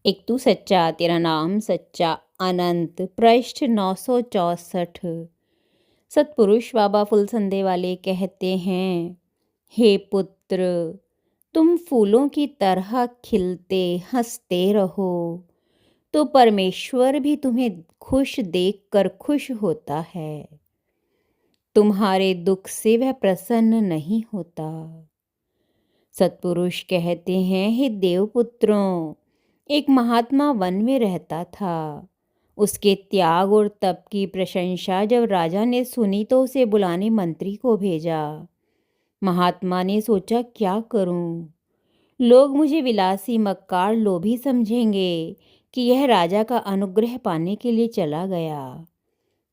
एक तू सच्चा तेरा नाम सच्चा अनंत पृष्ठ 964। सतपुरुष बाबा फुलसंदे वाले कहते हैं, हे पुत्र, तुम फूलों की तरह खिलते हंसते रहो तो परमेश्वर भी तुम्हें खुश देखकर खुश होता है। तुम्हारे दुख से वह प्रसन्न नहीं होता। सतपुरुष कहते हैं, हे देवपुत्रों, एक महात्मा वन में रहता था। उसके त्याग और तप की प्रशंसा जब राजा ने सुनी तो उसे बुलाने मंत्री को भेजा। महात्मा ने सोचा, क्या करूं? लोग मुझे विलासी मक्कार लोभी समझेंगे कि यह राजा का अनुग्रह पाने के लिए चला गया।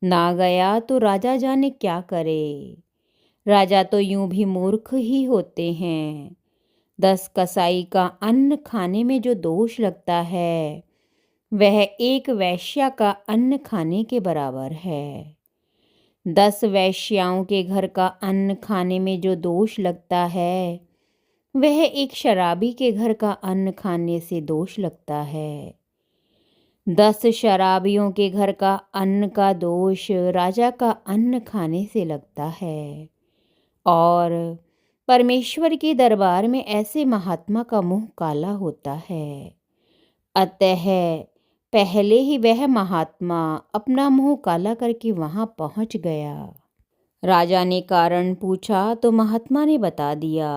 ना गया तो राजा जाने क्या करे। राजा तो यूं भी मूर्ख ही होते हैं। 10 कसाई का अन्न खाने में जो दोष लगता है वह एक वैश्या का अन्न खाने के बराबर है। 10 वैश्याओं के घर का अन्न खाने में जो दोष लगता है वह एक शराबी के घर का अन्न खाने से दोष लगता है। 10 शराबियों के घर का अन्न का दोष राजा का अन्न खाने से लगता है। और परमेश्वर के दरबार में ऐसे महात्मा का मुंह काला होता है। अतः पहले ही वह महात्मा अपना मुंह काला करके वहां पहुंच गया। राजा ने कारण पूछा तो महात्मा ने बता दिया।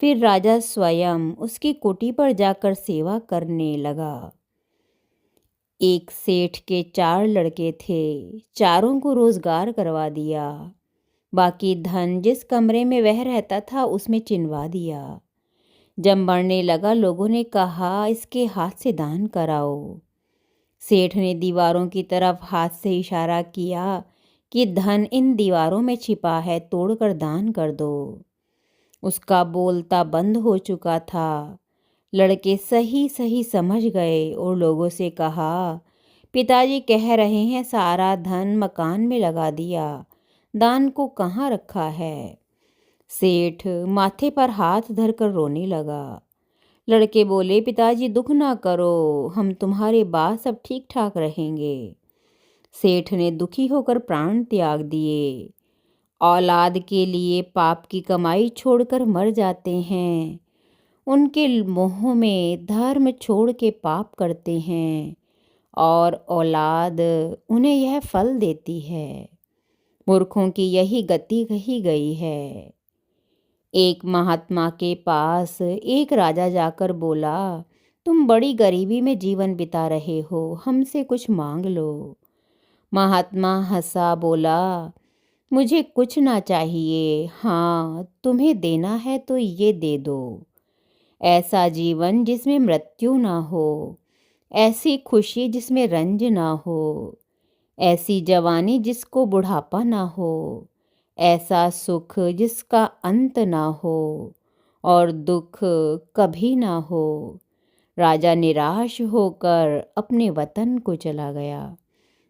फिर राजा स्वयं उसकी कुटी पर जाकर सेवा करने लगा। एक सेठ के 4 लड़के थे, चारों को रोजगार करवा दिया। बाकी धन जिस कमरे में वह रहता था उसमें चिनवा दिया। जब मरने लगा लोगों ने कहा, इसके हाथ से दान कराओ। सेठ ने दीवारों की तरफ हाथ से इशारा किया कि धन इन दीवारों में छिपा है, तोड़कर दान कर दो। उसका बोलता बंद हो चुका था। लड़के सही सही समझ गए और लोगों से कहा, पिताजी कह रहे हैं सारा धन मकान में लगा दिया, दान को कहाँ रखा है। सेठ माथे पर हाथ धरकर रोने लगा। लड़के बोले, पिताजी दुख ना करो, हम तुम्हारे बाद सब ठीक ठाक रहेंगे। सेठ ने दुखी होकर प्राण त्याग दिए। औलाद के लिए पाप की कमाई छोड़कर मर जाते हैं। उनके मोह में धर्म छोड़ के पाप करते हैं और औलाद उन्हें यह फल देती है। मूर्खों की यही गति कही गई है। एक महात्मा के पास एक राजा जाकर बोला, तुम बड़ी गरीबी में जीवन बिता रहे हो, हमसे कुछ मांग लो। महात्मा हंसा, बोला, मुझे कुछ ना चाहिए, हाँ तुम्हें देना है तो ये दे दो। ऐसा जीवन जिसमें मृत्यु ना हो, ऐसी खुशी जिसमें रंज ना हो, ऐसी जवानी जिसको बुढ़ापा ना हो, ऐसा सुख जिसका अंत ना हो और दुख कभी ना हो। राजा निराश होकर अपने वतन को चला गया।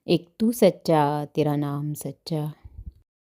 एक तू सच्चा तेरा नाम सच्चा।